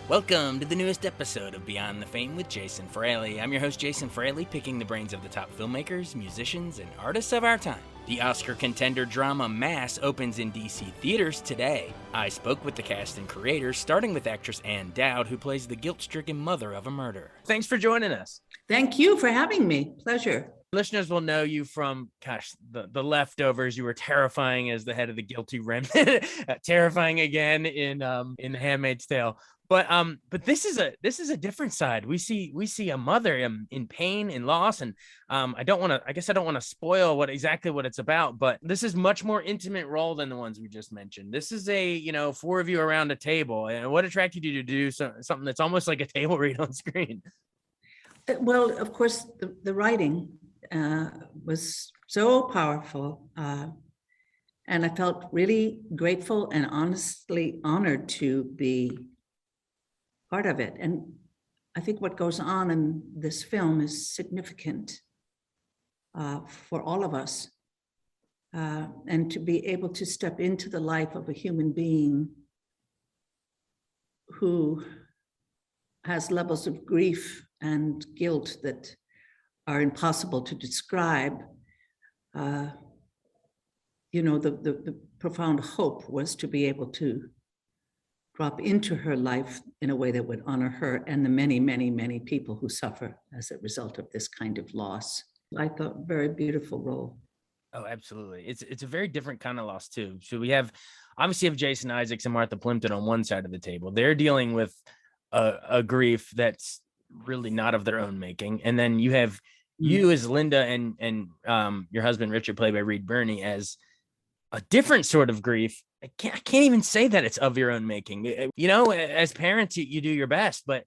Welcome to the newest episode of Beyond the Fame with Jason Fraley. I'm your host, Jason Fraley, picking the brains of the top filmmakers, musicians, and artists of our time. The Oscar-contender drama Mass opens in D.C. theaters today. I spoke with the cast and creators, starting with actress Dowd, who plays the guilt-stricken mother of a murderer. Thanks for joining us. Thank you for having me. Pleasure. Listeners will know you from, the Leftovers. You were terrifying as the head of the guilty remnant, terrifying again in The Handmaid's Tale. But this is a different side. We see a mother in pain and loss, and I don't want to spoil what it's about, but this is much more intimate role than the ones we just mentioned. This is a four of you around a table, and what attracted you to do something that's almost like a table read on screen? Well, of course, the writing was so powerful, and I felt really grateful and honestly honored to be part of it. And I think what goes on in this film is significant for all of us. And to be able to step into the life of a human being who has levels of grief and guilt that are impossible to describe. The profound hope was to be able to drop into her life in a way that would honor her and the many, many, many people who suffer as a result of this kind of loss. I thought very beautiful role. Oh, absolutely. It's a very different kind of loss too. So we have Jason Isaacs and Martha Plimpton on one side of the table. They're dealing with a grief that's really not of their own making. And then you have you as Linda and your husband, Richard, played by Reed Birney, as a different sort of grief. I can't even say that it's of your own making. As parents, you do your best, but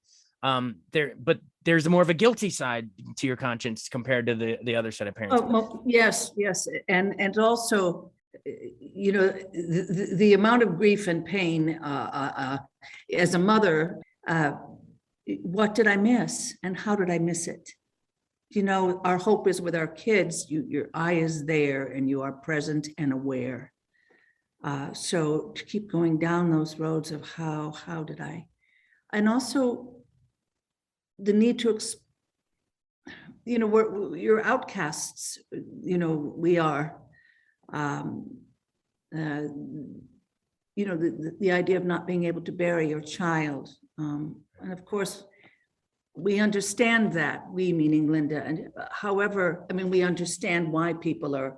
there's more of a guilty side to your conscience compared to the other side of parents. Oh, well, yes. And also, the amount of grief and pain as a mother, what did I miss and how did I miss it? Our hope is with our kids, your eye is there and you are present and aware. So to keep going down those roads of how did I, and also the need to, you're outcasts, we are, the idea of not being able to bury your child. And of course, we understand that, we meaning Linda, and however, we understand why people are,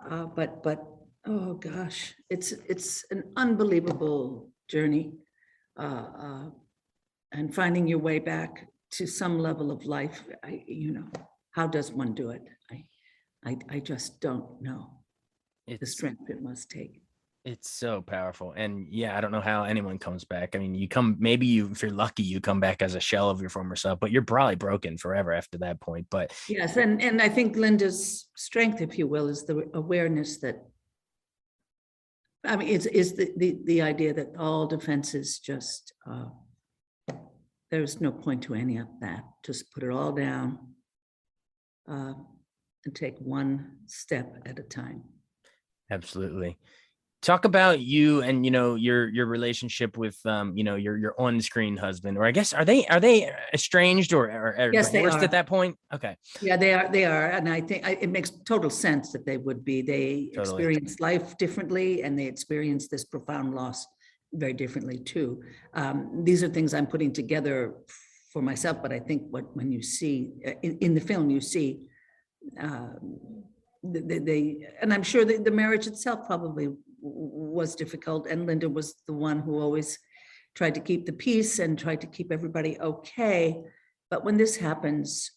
but oh gosh, it's an unbelievable journey, and finding your way back to some level of life. How does one do it? I just don't know the strength it must take. It's so powerful. And yeah, I don't know how anyone comes back. If you're lucky, you come back as a shell of your former self, but you're probably broken forever after that point. But yes, and I think Linda's strength, if you will, is the awareness that, is the idea that all defenses just, there's no point to any of that. Just put it all down and take one step at a time. Absolutely. Talk about you and your relationship with your on-screen husband, or I guess are they estranged or yes, divorced they are. At that point? Okay. Yeah, they are, and I think it makes total sense that they would be. They Totally. experience life differently, and they experience this profound loss very differently too. These are things I'm putting together for myself, but I think when you see in the film, you see they, and I'm sure the marriage itself probably was difficult, and Linda was the one who always tried to keep the peace and tried to keep everybody okay. But when this happens,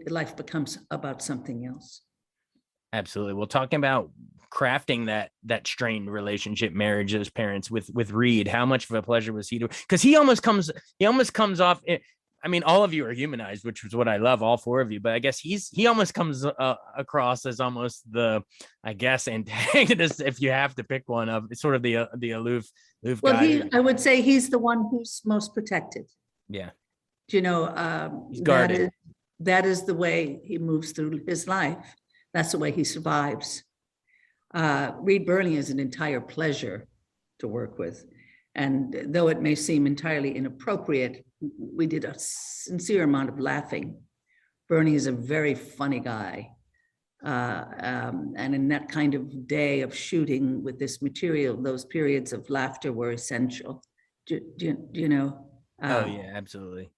life becomes about something else. Absolutely. Well, talking about crafting that strained relationship, marriage as parents with Reed, how much of a pleasure was he to? Because he almost comes off. All of you are humanized, which is what I love, all four of you. But I guess he almost comes across as almost the, antagonist, if you have to pick one, of sort of the aloof guy. I would say he's the one who's most protected. Yeah. He's guarded. That is the way he moves through his life. That's the way he survives. Reed Birney is an entire pleasure to work with. And though it may seem entirely inappropriate, we did a sincere amount of laughing. Bernie is a very funny guy. And in that kind of day of shooting with this material, those periods of laughter were essential. Do you know? Oh yeah, absolutely.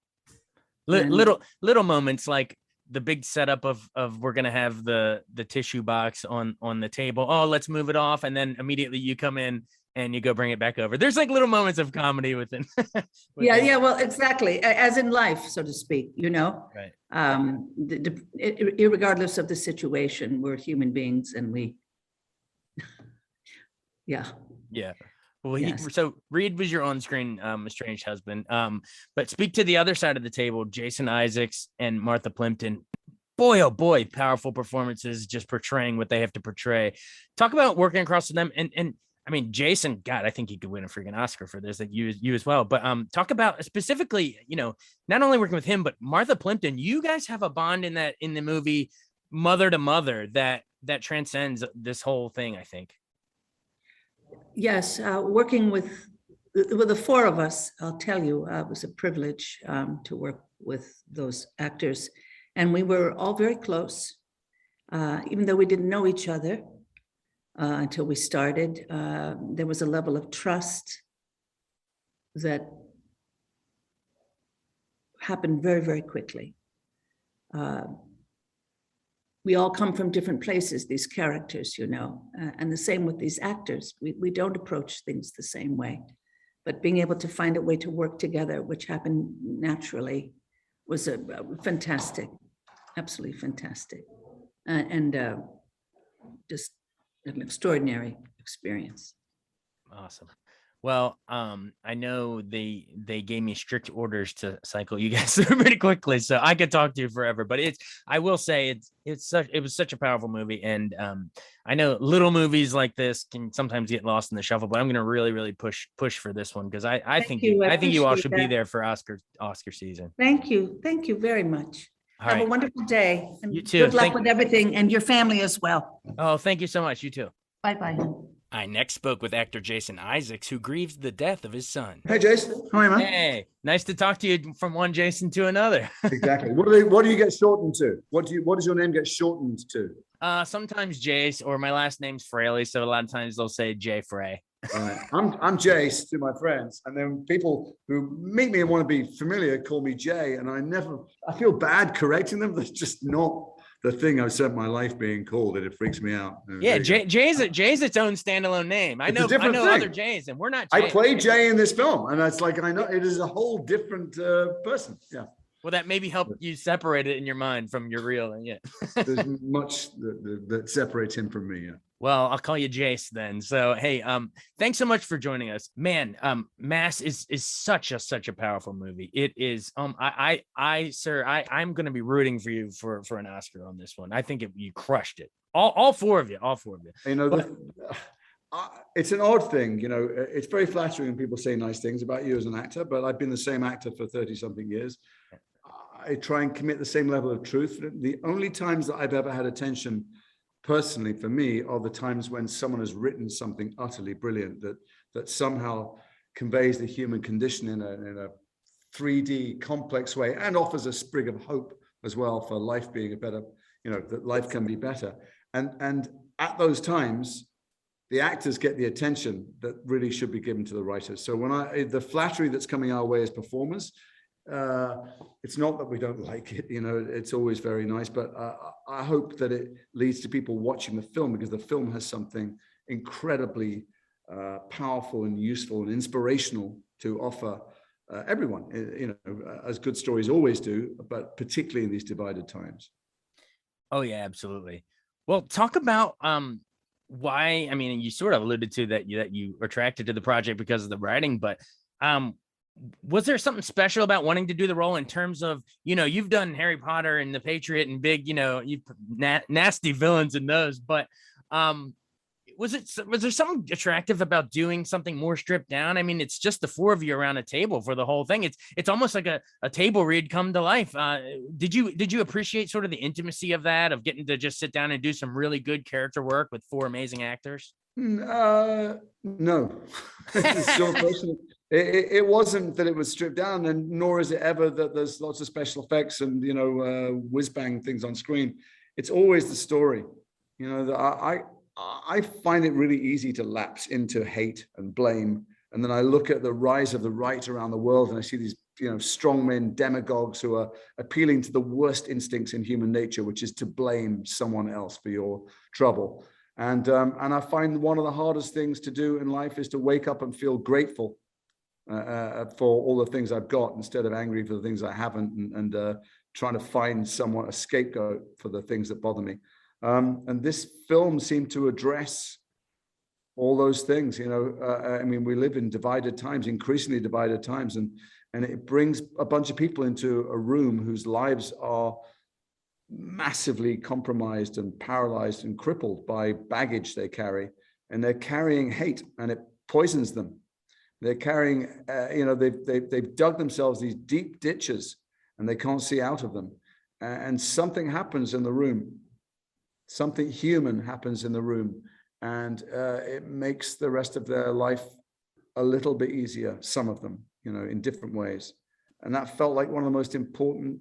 And- Little moments like the big setup of we're gonna have the tissue box on the table. Oh, let's move it off, and then immediately you come in and you go bring it back over. There's like little moments of comedy within. Yeah, well, exactly, as in life, so to speak. You know, Right. Irregardless of the situation, we're human beings, and we. Yeah. Yeah. Well, Yes. So Reed was your on-screen estranged husband. But speak to the other side of the table, Jason Isaacs and Martha Plimpton. Boy, oh boy, powerful performances, just portraying what they have to portray. Talk about working across with them. And I mean, Jason, God, I think he could win a freaking Oscar for this, like you as well. But talk about specifically, not only working with him, but Martha Plimpton. You guys have a bond in the movie Mother to Mother that transcends this whole thing, I think. Yes, working with the four of us, I'll tell you, it was a privilege to work with those actors. And we were all very close, even though we didn't know each other until we started. There was a level of trust that happened very, very quickly. We all come from different places, these characters, and the same with these actors. We don't approach things the same way, but being able to find a way to work together, which happened naturally, was a fantastic, absolutely fantastic, and just an extraordinary experience. Awesome. Well, I know they gave me strict orders to cycle you guys through pretty quickly, so I could talk to you forever. But I will say it was such a powerful movie, and I know little movies like this can sometimes get lost in the shuffle. But I'm going to really, really push for this one because I think you all should be there for Oscar season. Thank you very much. All Have right. a wonderful day. And You too. Good luck with everything and your family as well. Oh, thank you so much. You too. Bye-bye. I next spoke with actor Jason Isaacs, who grieves the death of his son. Hey, Jason. Hi, man. Hey, nice to talk to you from one Jason to another. Exactly. What do you get shortened to? What does your name get shortened to? Sometimes Jace, or my last name's Fraley, so a lot of times they'll say Jay Frey. Right. I'm Jace to my friends, and then people who meet me and want to be familiar call me Jay, and I feel bad correcting them. That's just not the thing I've spent my life being called, and it freaks me out. Yeah, Jay's its own standalone name. I know other Jays, and we're not Jay. I played Jay in this film, and it's like I know it is a whole different person. Yeah. Well, that maybe helped you separate it in your mind from your real. Yeah. There's much that separates him from me. Yeah. Well, I'll call you Jace then. So, hey, thanks so much for joining us, man. Mass is such a powerful movie. It is. I'm going to be rooting for you for an Oscar on this one. I think you crushed it. All four of you. It's an odd thing, it's very flattering when people say nice things about you as an actor, but I've been the same actor for 30 something years. I try and commit the same level of truth. The only times that I've ever had attention personally for me are the times when someone has written something utterly brilliant that somehow conveys the human condition in a 3D complex way and offers a sprig of hope as well for life being a better, that life can be better. And at those times, the actors get the attention that really should be given to the writers. So the flattery that's coming our way as performers, it's not that we don't like it, it's always very nice, but I hope that it leads to people watching the film, because the film has something incredibly powerful and useful and inspirational to offer everyone, as good stories always do, but particularly in these divided times. Oh yeah, absolutely. Well, talk about why. I mean, you sort of alluded to that you were attracted to the project because of the writing, but was there something special about wanting to do the role in terms of, you've done Harry Potter and The Patriot and big, you've nasty villains in those, but was there something attractive about doing something more stripped down? I mean, it's just the four of you around a table for the whole thing. It's almost like a table read come to life. Did you appreciate sort of the intimacy of that, of getting to just sit down and do some really good character work with four amazing actors? No. The short version. It wasn't that it was stripped down, and nor is it ever that there's lots of special effects and whiz bang things on screen. It's always the story. That I find it really easy to lapse into hate and blame, and then I look at the rise of the right around the world, and I see these strongmen, demagogues who are appealing to the worst instincts in human nature, which is to blame someone else for your trouble. And I find one of the hardest things to do in life is to wake up and feel grateful for all the things I've got, instead of angry for the things I haven't, and trying to find a scapegoat for the things that bother me. And this film seemed to address all those things. I mean, we live in divided times, increasingly divided times, and it brings a bunch of people into a room whose lives are massively compromised and paralyzed and crippled by baggage they carry, and they're carrying hate, and it poisons them. They're carrying, they've dug themselves these deep ditches, and they can't see out of them. And something happens in the room. Something human happens in the room, and it makes the rest of their life a little bit easier, some of them, in different ways. And that felt like one of the most important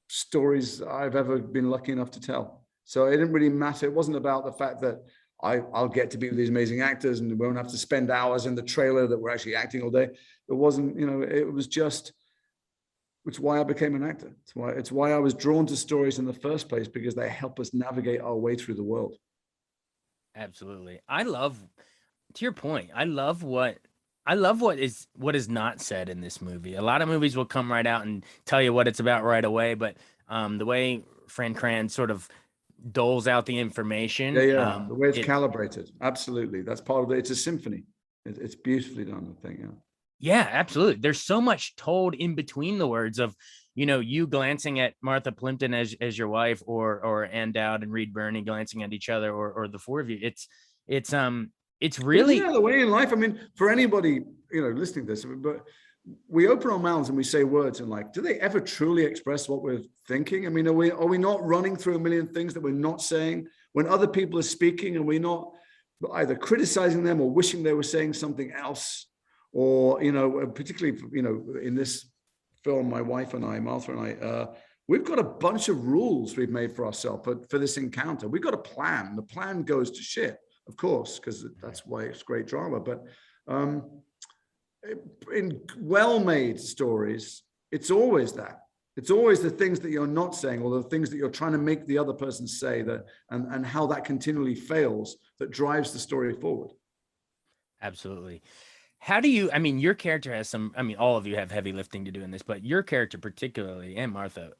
stories I've ever been lucky enough to tell. So it didn't really matter. It wasn't about the fact that I'll get to be with these amazing actors and we won't have to spend hours in the trailer that we're actually acting all day. It wasn't, it was just, it's why I became an actor. It's why I was drawn to stories in the first place, because they help us navigate our way through the world. Absolutely. To your point, I love what is not said in this movie. A lot of movies will come right out and tell you what it's about right away, but the way Fran Kranz sort of doles out the information. The way it's calibrated. Absolutely. That's part of it. It's a symphony. It's beautifully done, I think. Yeah, absolutely. There's so much told in between the words of, you glancing at Martha Plimpton as your wife, or Ann Dowd and Reed Birney glancing at each other, or the four of you. It's really the way in life. I mean, for anybody, listening to this, but we open our mouths and we say words, and do they ever truly express what we're thinking? I mean, are we not running through a million things that we're not saying when other people are speaking, and we're not either criticizing them or wishing they were saying something else? Or, particularly, in this film, my wife and I, Martha and I, we've got a bunch of rules we've made for ourselves for this encounter. We've got a plan. The plan goes to shit, of course, because that's why it's great drama. But in well-made stories, it's always that. It's always the things that you're not saying, or the things that you're trying to make the other person say, that and how that continually fails, that drives the story forward. Absolutely. How do you, your character has all of you have heavy lifting to do in this, but your character particularly, and Martha,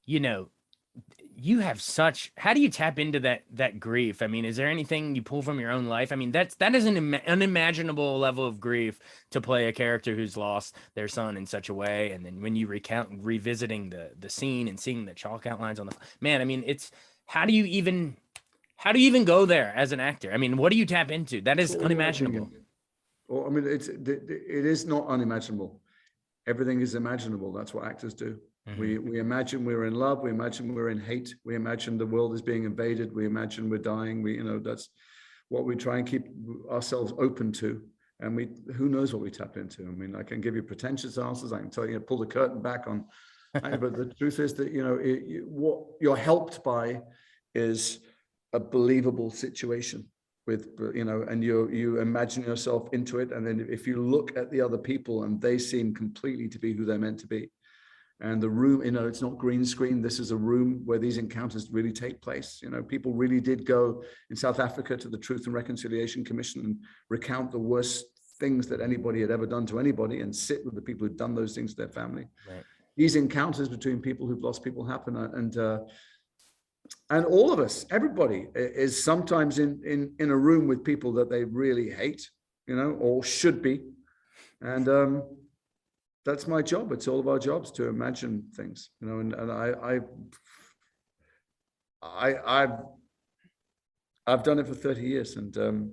you have how do you tap into that grief? Is there anything you pull from your own life? That is an unimaginable level of grief, to play a character who's lost their son in such a way. And then when you revisiting the scene and seeing the chalk outlines on it's, how do you even go there as an actor? What do you tap into? That is unimaginable. Well, it is not unimaginable. Everything is imaginable. That's what actors do. Mm-hmm. We imagine we're in love. We imagine we're in hate. We imagine the world is being invaded. We imagine we're dying. That's what we try and keep ourselves open to. And who knows what we tap into? I can give you pretentious answers. I can tell you, pull the curtain back on. But the truth is that what you're helped by is a believable situation. And you imagine yourself into it, and then if you look at the other people and they seem completely to be who they're meant to be, and the room, it's not green screen. This is a room where these encounters really take place. People really did go in South Africa to the Truth and Reconciliation Commission and recount the worst things that anybody had ever done to anybody, and sit with the people who've done those things to their family. Right. These encounters between people who've lost people happen, and all of us, everybody is sometimes in a room with people that they really hate, or should be. And that's my job. It's all of our jobs to imagine things, and I've done it for 30 years, and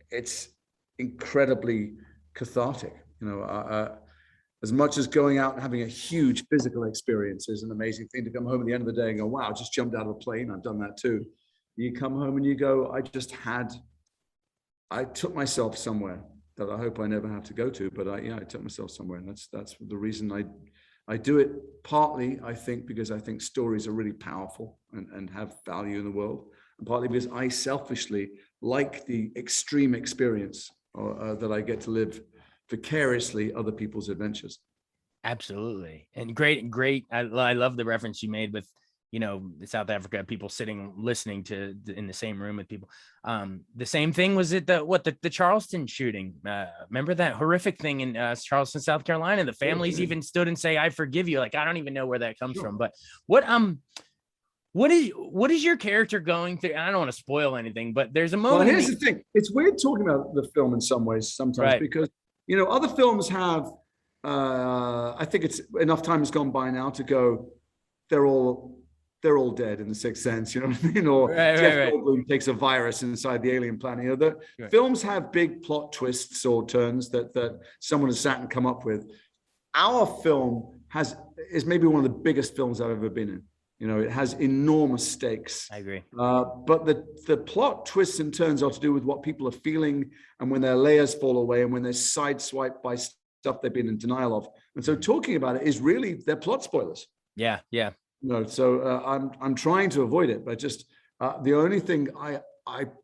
it's incredibly cathartic. As much as going out and having a huge physical experience is an amazing thing, to come home at the end of the day and go, wow, I just jumped out of a plane. I've done that too. You come home and you go, I took myself somewhere that I hope I never have to go to, but I took myself somewhere, and that's the reason I do it. Partly, I think, because I think stories are really powerful and have value in the world, and partly because I selfishly like the extreme experience that I get to live vicariously other people's adventures. Absolutely. And great. I love the reference you made with, South Africa, people sitting, listening to in the same room with people. The same thing was it the Charleston shooting. Remember that horrific thing in Charleston, South Carolina? The families even stood and say, "I forgive you." Like, I don't even know where that comes from, but what is your character going through? I don't want to spoil anything, but there's a moment. Well, here's the thing. It's weird talking about the film in some ways sometimes, right? Because, other films have, I think it's enough time has gone by now to go, they're all dead in the Sixth Sense, you know what I mean? Or Jeff Goldblum takes a virus inside the alien planet. Films have big plot twists or turns that someone has sat and come up with. Our film is maybe one of the biggest films I've ever been in. It has enormous stakes. I agree. But the plot twists and turns are to do with what people are feeling, and when their layers fall away, and when they're sideswiped by stuff they've been in denial of. And so talking about it is really, they're plot spoilers. Yeah. So I'm trying to avoid it, but just the only thing I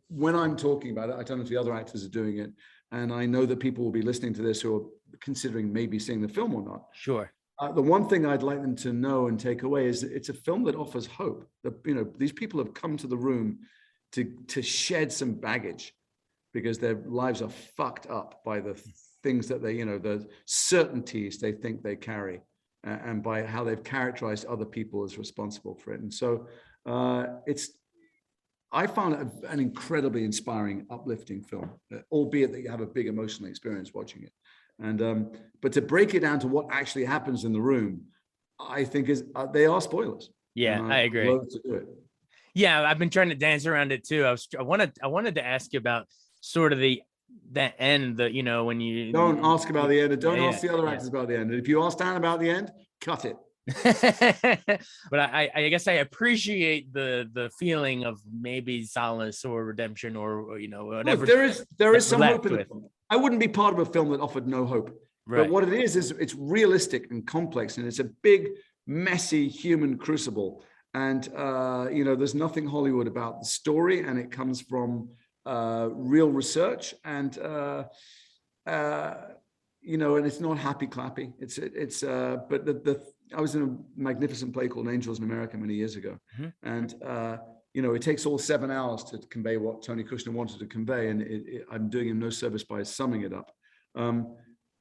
when I'm talking about it, I don't know if the other actors are doing it, and I know that people will be listening to this who are considering maybe seeing the film or not. Sure. The one thing I'd like them to know and take away is that it's a film that offers hope. That these people have come to the room to shed some baggage because their lives are fucked up by the things that the certainties they think they carry, and by how they've characterized other people as responsible for it. And so I found it an incredibly inspiring, uplifting film, albeit that you have a big emotional experience watching it. And but to break it down to what actually happens in the room, I think they are spoilers. Yeah, I agree. Love to do it. Yeah, I've been trying to dance around it too. I wanted to ask you about sort of that end, when you don't ask about the end, and don't ask the other actors about the end. And if you ask Dan about the end, cut it. But I guess I appreciate the feeling of maybe solace or redemption or whatever. Look, there is some hope in it. I wouldn't be part of a film that offered no hope. Right. But what it is it's realistic and complex, and it's a big, messy human crucible. And there's nothing Hollywood about the story, and it comes from real research, and and it's not happy clappy. But I was in a magnificent play called Angels in America many years ago, and it takes all 7 hours to convey what Tony Kushner wanted to convey, and I'm doing him no service by summing it up.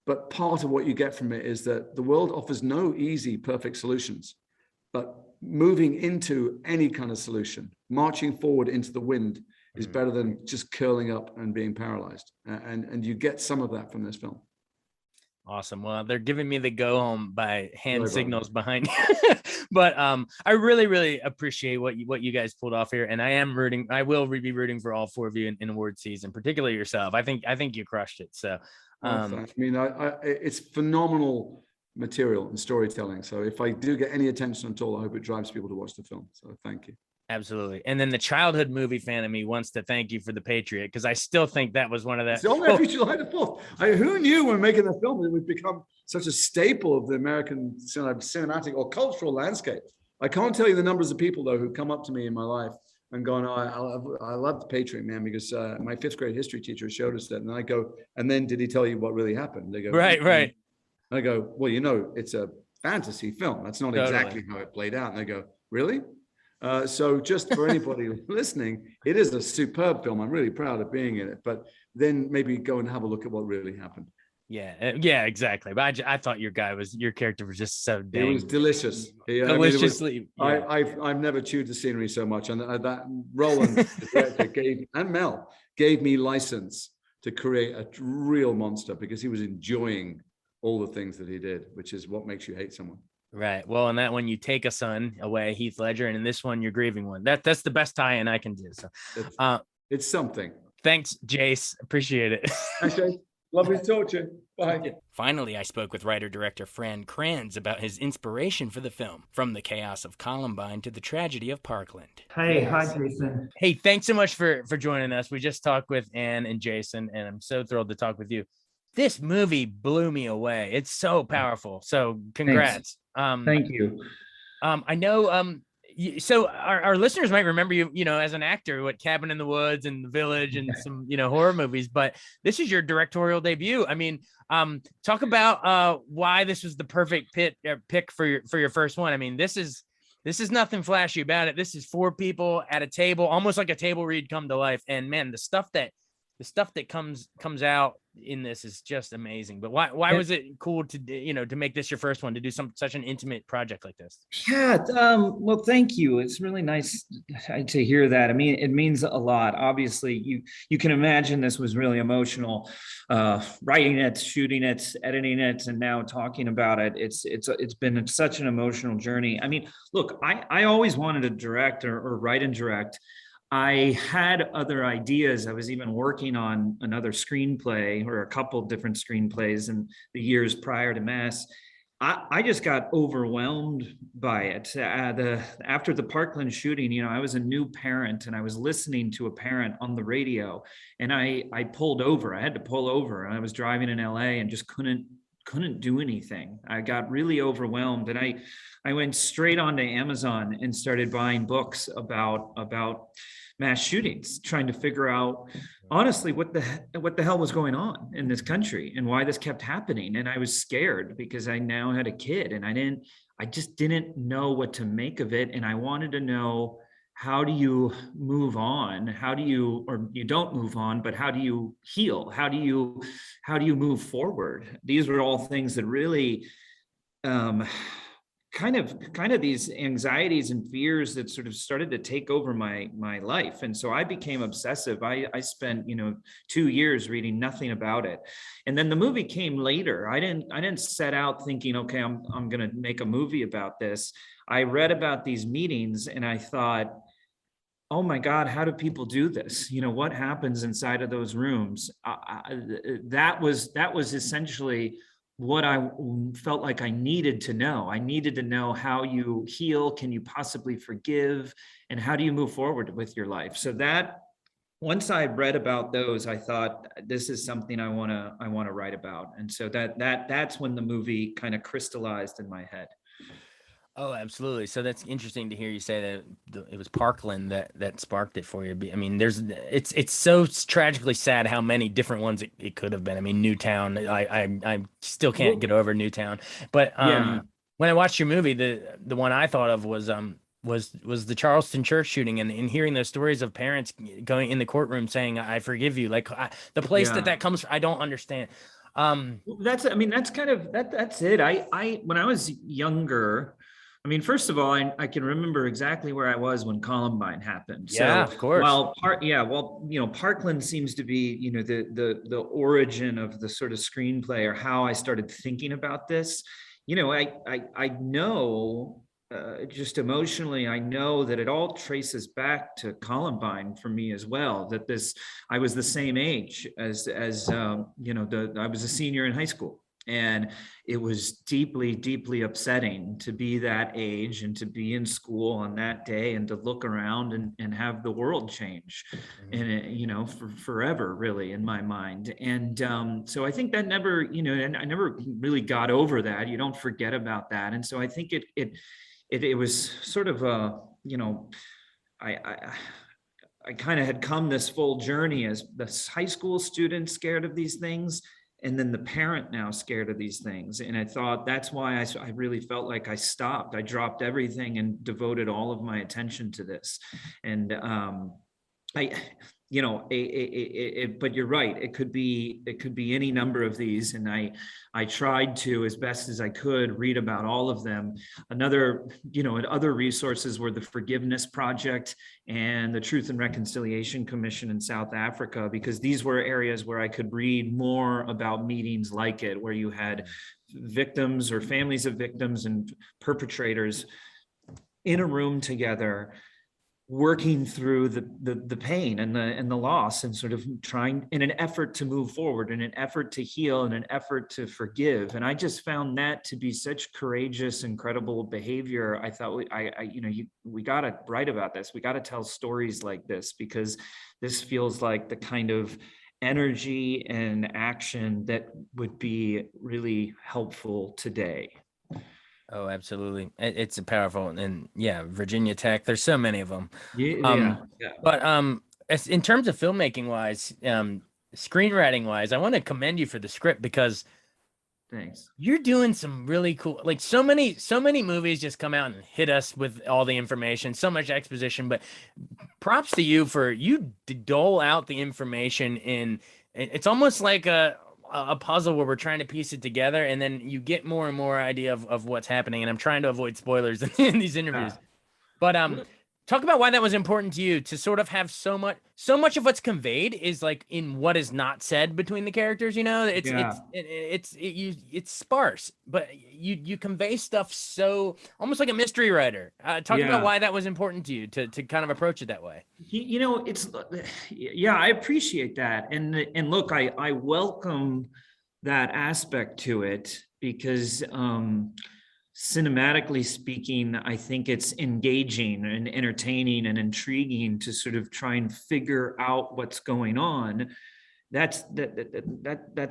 But part of what you get from it is that the world offers no easy, perfect solutions, but moving into any kind of solution, marching forward into the wind, is better than just curling up and being paralyzed. And you get some of that from this film. Awesome. Well, they're giving me the go home by hand signals behind you. But I really, really appreciate what you guys pulled off here. And I will be rooting for all four of you in award season, particularly yourself. I think you crushed it. So it's phenomenal material and storytelling. So if I do get any attention at all, I hope it drives people to watch the film. So thank you. Absolutely. And then the childhood movie fan of me wants to thank you for The Patriot, because I still think that was one of the... It's only every July the 4th. Who knew when making the film it would become such a staple of the American cinematic or cultural landscape? I can't tell you the numbers of people, though, who come up to me in my life and go, I love The Patriot, man, because my fifth grade history teacher showed us that. And I go, and then did he tell you what really happened? They go, right. And I go, well, it's a fantasy film. That's not exactly how it played out. And they go, really? So just for anybody listening, it is a superb film. I'm really proud of being in it, but then maybe go and have a look at what really happened. Yeah, exactly. But I thought your character was just so dang. It was delicious. Deliciously. I've never chewed the scenery so much. And that Roland, the director, and Mel gave me license to create a real monster, because he was enjoying all the things that he did, which is what makes you hate someone. Right. Well, in that one, you take a son away, Heath Ledger, and in this one, you're grieving one. That's the best tie-in I can do. So, it's something. Thanks, Jace. Appreciate it. Thanks, Jace. Lovely to talk to you. Bye. Finally, I spoke with writer-director Fran Kranz about his inspiration for the film, from the chaos of Columbine to the tragedy of Parkland. Hey, hi, Jason. Hey, thanks so much for joining us. We just talked with Ann and Jason, and I'm so thrilled to talk with you. This movie blew me away. It's so powerful. So congrats. Thank you. I know so our listeners might remember you know, as an actor, what Cabin in the Woods and The Village and some, you know, horror movies, but this is your directorial debut. I mean, talk about why this was the perfect pick for your first one. I mean, this is nothing flashy about it. This is 4 people at a table, almost like a table read come to life. And man, the stuff that comes out in this is just amazing. But why was it cool to, you know, to make this your first one, to do such an intimate project like this? Yeah, well, thank you. It's really nice to hear that. I mean, it means a lot. Obviously, you can imagine this was really emotional. Writing it, shooting it, editing it, and now talking about it. It's been such an emotional journey. I mean, look, I always wanted to direct or write and direct. I had other ideas. I was even working on another screenplay, or a couple different screenplays in the years prior to Mass. I just got overwhelmed by it. After the Parkland shooting, you know, I was a new parent, and I was listening to a parent on the radio, and I pulled over. I had to pull over, and I was driving in LA and just couldn't do anything. I got really overwhelmed, and I went straight onto Amazon and started buying books about mass shootings, trying to figure out honestly what the hell was going on in this country and why this kept happening. And I was scared because I now had a kid, and I just didn't know what to make of it. And I wanted to know, how do you move on? Or you don't move on, but how do you heal? How do you move forward? These were all things that really kind of these anxieties and fears that sort of started to take over my life. And so I became obsessive. I spent, 2 years reading nothing about it. And then the movie came later. I didn't set out thinking, okay, I'm going to make a movie about this. I read about these meetings and I thought, oh my God, how do people do this? What happens inside of those rooms? That was essentially what I felt like I needed to know. I needed to know how you heal, can you possibly forgive, and how do you move forward with your life? So that, once I read about those, I thought, this is something I want to write about. And so that's when the movie kind of crystallized in my head. Oh, absolutely. So that's interesting to hear you say that it was Parkland that sparked it for you. I mean, it's so tragically sad how many different ones it could have been. I mean, Newtown, I still can't get over Newtown. But when I watched your movie, the one I thought of was the Charleston church shooting, and hearing those stories of parents going in the courtroom saying, "I forgive you." Like the place that comes from, I don't understand. That's kind of that's it. I when I was younger, I mean, first of all, I can remember exactly where I was when Columbine happened. Yeah, so, of course. Parkland seems to be, the origin of the sort of screenplay, or how I started thinking about this. I know, just emotionally, I know that it all traces back to Columbine for me as well. That I was the same age as I was a senior in high school. And it was deeply, deeply upsetting to be that age and to be in school on that day and to look around and have the world change, and for forever, really, in my mind. And so I think that never, and I never really got over that. You don't forget about that. And so I think it was sort of I kind of had come this full journey as the high school student scared of these things, and then the parent now scared of these things. And I thought that's why I really felt like I stopped. I dropped everything and devoted all of my attention to this. And but you're right. It could be any number of these. And I tried to, as best as I could, read about all of them. And other resources were the Forgiveness Project and the Truth and Reconciliation Commission in South Africa, because these were areas where I could read more about meetings like it, where you had victims or families of victims and perpetrators in a room together, working through the pain and the loss, and sort of trying in an effort to move forward, in an effort to heal, in an effort to forgive. And I just found that to be such courageous, incredible behavior. I thought we got to write about this. We got to tell stories like this, because this feels like the kind of energy and action that would be really helpful today. Oh, absolutely. It's a powerful, and yeah, Virginia Tech. There's so many of them. Yeah. But in terms of filmmaking wise, screenwriting wise, I want to commend you for the script, because Thanks. you're doing some really cool, like so many movies just come out and hit us with all the information, so much exposition, but props to you for you dole out the information in, it's almost like a puzzle where we're trying to piece it together, and then you get more and more idea of what's happening. And I'm trying to avoid spoilers in these interviews, but talk about why that was important to you, to sort of have so much of what's conveyed is like in what is not said between the characters. It's sparse, but you convey stuff so almost like a mystery writer. Talk about why that was important to you to kind of approach it that way. I appreciate that, and look, I welcome that aspect to it, because cinematically speaking, I think it's engaging and entertaining and intriguing to sort of try and figure out what's going on. That's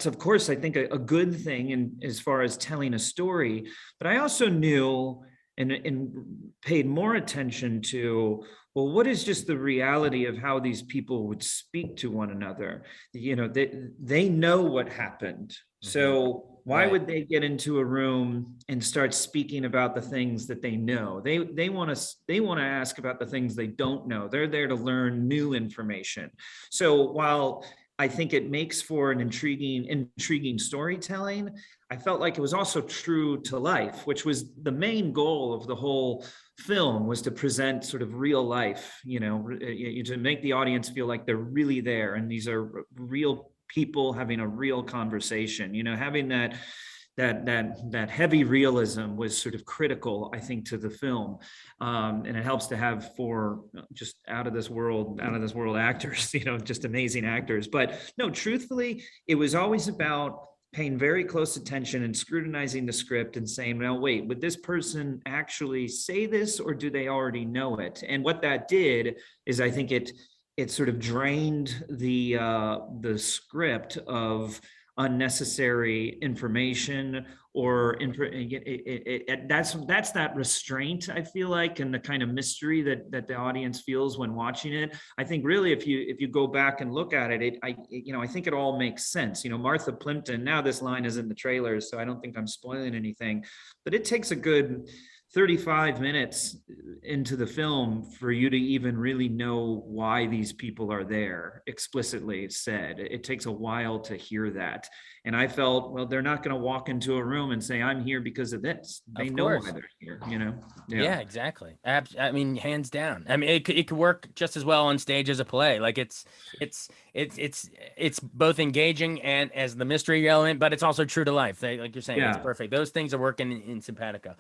of course, I think a good thing in as far as telling a story. But I also knew and paid more attention to, well, what is just the reality of how these people would speak to one another? They know what happened. So why would they get into a room and start speaking about the things that they know? They want to ask about the things they don't know. They're there to learn new information. So while I think it makes for an intriguing storytelling, I felt like it was also true to life, which was the main goal of the whole film, was to present sort of real life, to make the audience feel like they're really there, and these are real people having a real conversation. Having that heavy realism was sort of critical, I think, to the film, and it helps to have 4 just out of this world actors, just amazing actors. But no, truthfully, it was always about paying very close attention and scrutinizing the script and saying, well, wait, would this person actually say this, or do they already know it? And what that did is, I think it sort of drained the script of unnecessary information, or that's that restraint, I feel like, and the kind of mystery that the audience feels when watching it. I think really, if you go back and look at it, I think it all makes sense. Martha Plimpton, now this line is in the trailers, so I don't think I'm spoiling anything, but it takes a good 35 minutes into the film for you to even really know why these people are there, explicitly said. It takes a while to hear that. And I felt, well, they're not going to walk into a room and say, I'm here because of this. They know why they're here, Yeah, exactly. I mean, hands down. I mean, it could work just as well on stage as a play. Like it's both engaging and as the mystery element, but it's also true to life. Like you're saying, it's perfect. Those things are working in simpatico.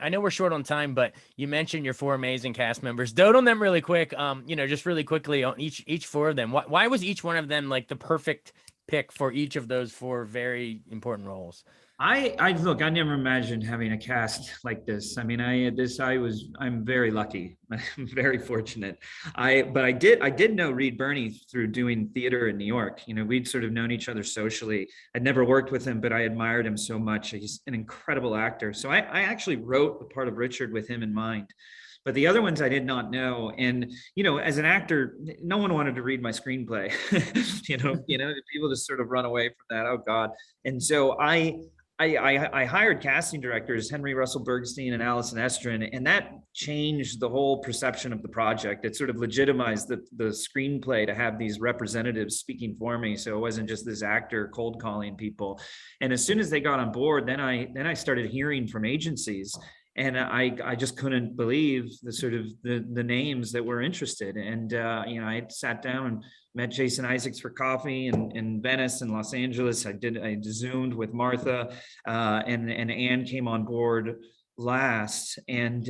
I know we're short on time, but you mentioned your 4 amazing cast members. Dote on them really quick. Just really quickly on each 4 of them. Why was each one of them like the perfect pick for each of those 4 very important roles? I look, I never imagined having a cast like this. I mean, I'm very lucky. I'm very fortunate. But I did know Reed Birney through doing theater in New York. We'd sort of known each other socially. I'd never worked with him, but I admired him so much. He's an incredible actor. So I actually wrote the part of Richard with him in mind. But the other ones I did not know. And, as an actor, no one wanted to read my screenplay. People just sort of run away from that. Oh God. And so I hired casting directors, Henry Russell Bergstein and Allison Estrin, and that changed the whole perception of the project. It sort of legitimized the screenplay to have these representatives speaking for me. So it wasn't just this actor cold calling people. And as soon as they got on board, then I started hearing from agencies. And I just couldn't believe the sort of the names that were interested. And, I sat down and met Jason Isaacs for coffee in Venice and Los Angeles. I Zoomed with Martha, and Anne came on board last. And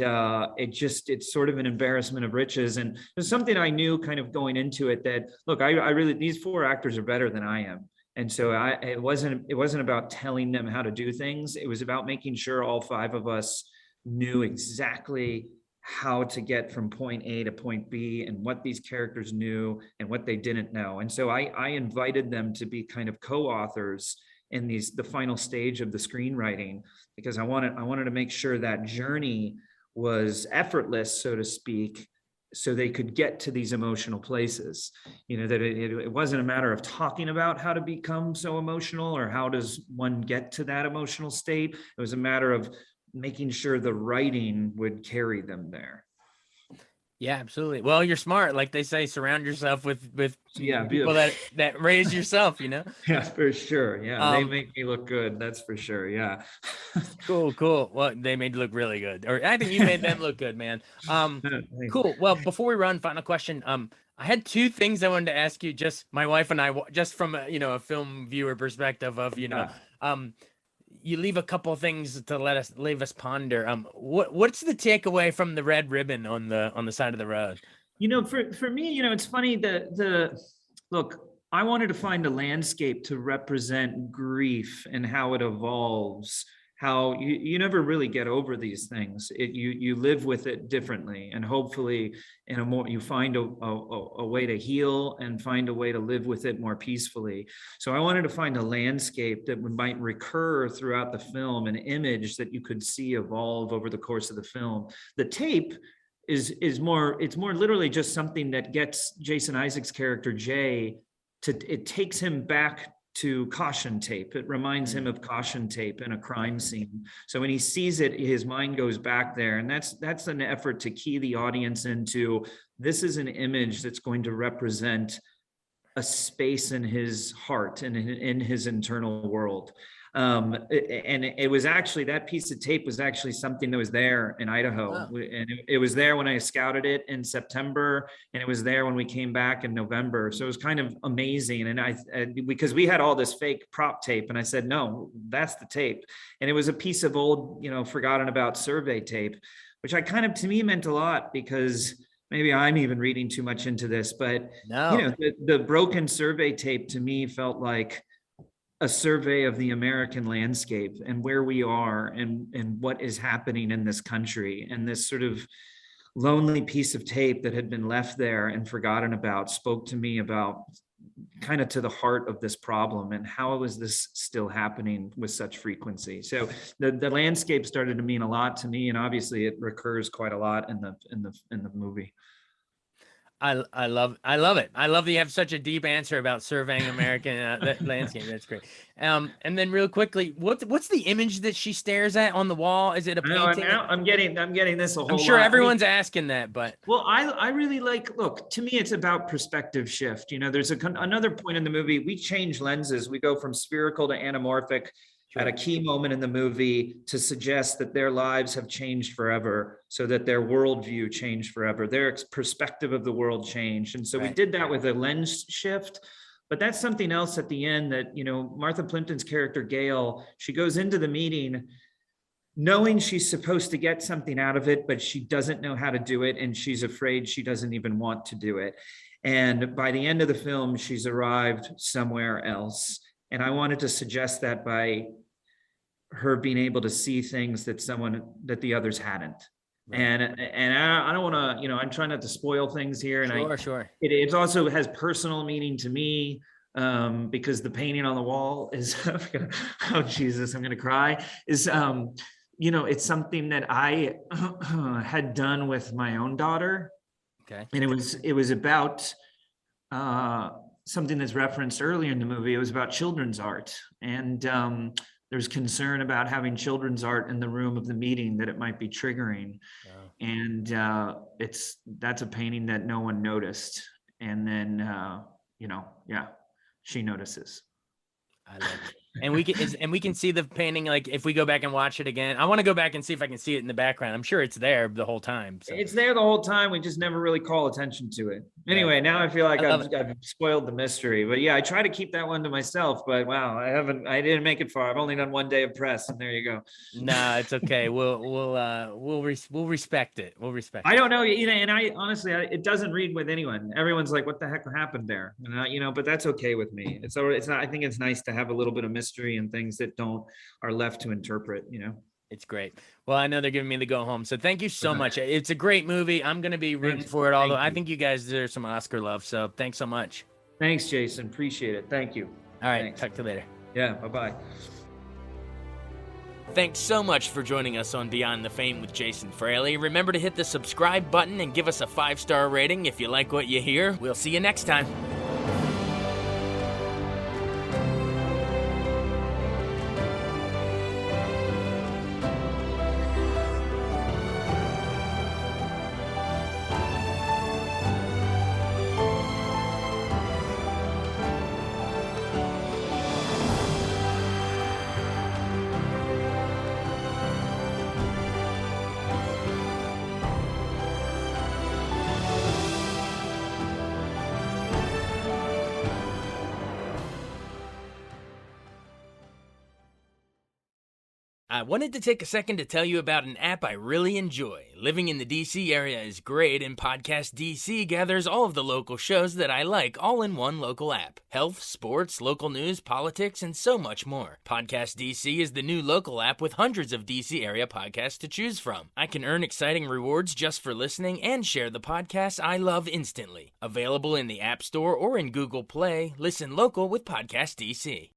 it's sort of an embarrassment of riches. And there's something I knew kind of going into it that, look, I really, these 4 actors are better than I am. And so it wasn't about telling them how to do things. It was about making sure all 5 of us knew exactly how to get from point A to point B, and what these characters knew and what they didn't know. And so I invited them to be kind of co-authors in the final stage of the screenwriting, because I wanted to make sure that journey was effortless, so to speak, so they could get to these emotional places. That it wasn't a matter of talking about how to become so emotional or how does one get to that emotional state. It was a matter of making sure the writing would carry them there. Yeah, absolutely. Well, you're smart. Like they say, surround yourself with Yeah, people that raise yourself, you know? Yeah, for sure. Yeah, they make me look good. That's for sure. Yeah. Cool. Well, they made you look really good. Or I think you made them look good, man. Cool. Well, before we run, final question. I had 2 things I wanted to ask you, just my wife and I, just from a film viewer perspective of, you leave a couple of things to leave us ponder. What's the takeaway from the red ribbon on the side of the road? For me, it's funny look, I wanted to find a landscape to represent grief and how it evolves, how you never really get over these things. You live with it differently, and hopefully you find a way to heal and find a way to live with it more peacefully. So I wanted to find a landscape that might recur throughout the film, an image that you could see evolve over the course of the film. The tape is more literally just something that gets Jason Isaacs' character Jay it takes him back to caution tape. It reminds him of caution tape in a crime scene. So when he sees it, his mind goes back there. And that's an effort to key the audience into, this is an image that's going to represent a space in his heart and in his internal world. And it was actually, that piece of tape was actually something that was there in Idaho. Wow. And it was there when I scouted it in September, and it was there when we came back in November. So it was kind of amazing. And because we had all this fake prop tape, and I said, no, that's the tape. And it was a piece of old, forgotten about survey tape, which to me meant a lot, because maybe I'm even reading too much into this, but no. The broken survey tape to me felt like a survey of the American landscape and where we are and what is happening in this country. And this sort of lonely piece of tape that had been left there and forgotten about spoke to me about kind of to the heart of this problem, and how is this still happening with such frequency. So the landscape started to mean a lot to me, and obviously it recurs quite a lot in the movie. I love it. I love that you have such a deep answer about surveying American landscape. That's great. And then real quickly, what's the image that she stares at on the wall? Is it a painting? I'm getting this a whole lot. I'm sure everyone's asking that, but I really look, to me, it's about perspective shift. There's another point in the movie. We change lenses. We go from spherical to anamorphic at a key moment in the movie to suggest that their lives have changed forever, so that their worldview changed forever, their perspective of the world changed. And so we did that with a lens shift. But that's something else at the end that, Martha Plimpton's character, Gail, she goes into the meeting knowing she's supposed to get something out of it, but she doesn't know how to do it. And she's afraid she doesn't even want to do it. And by the end of the film, she's arrived somewhere else. And I wanted to suggest that by her being able to see things that the others hadn't. Right. And I don't want to, I'm trying not to spoil things here. And sure. It also has personal meaning to me, because the painting on the wall is, oh Jesus, I'm going to cry, is, it's something that I had done with my own daughter. Okay. And it was about something that's referenced earlier in the movie. It was about children's art. And there's concern about having children's art in the room of the meeting, that it might be triggering. Wow. And that's a painting that no one noticed. And then, she notices. I love it. And we can see the painting. Like if we go back and watch it again, I want to go back and see if I can see it in the background. I'm sure it's there the whole time. So. It's there the whole time. We just never really call attention to it. Anyway, now I feel like I've spoiled the mystery. But yeah, I try to keep that one to myself. But wow, I didn't make it far. I've only done one day of press, and there you go. Nah, it's okay. We'll respect it. We'll respect. I don't know, and I honestly, it doesn't read with anyone. Everyone's like, "What the heck happened there?" And but that's okay with me. It's not. I think it's nice to have a little bit of mystery and things that are left to interpret. It's great. Well, I know they're giving me the go home. So thank you so much. It's a great movie. I'm going to be rooting for it. Although I think you guys deserve some Oscar love. So thanks so much. Thanks, Jason. Appreciate it. Thank you. All right. Thanks. Talk to you later. Yeah. Bye-bye. Thanks so much for joining us on Beyond the Fame with Jason Fraley. Remember to hit the subscribe button and give us a 5-star rating if you like what you hear. We'll see you next time. I wanted to take a second to tell you about an app I really enjoy. Living in the D.C. area is great, and Podcast D.C. gathers all of the local shows that I like all in one local app. Health, sports, local news, politics, and so much more. Podcast D.C. is the new local app with hundreds of D.C. area podcasts to choose from. I can earn exciting rewards just for listening and share the podcasts I love instantly. Available in the App Store or in Google Play, listen local with Podcast D.C.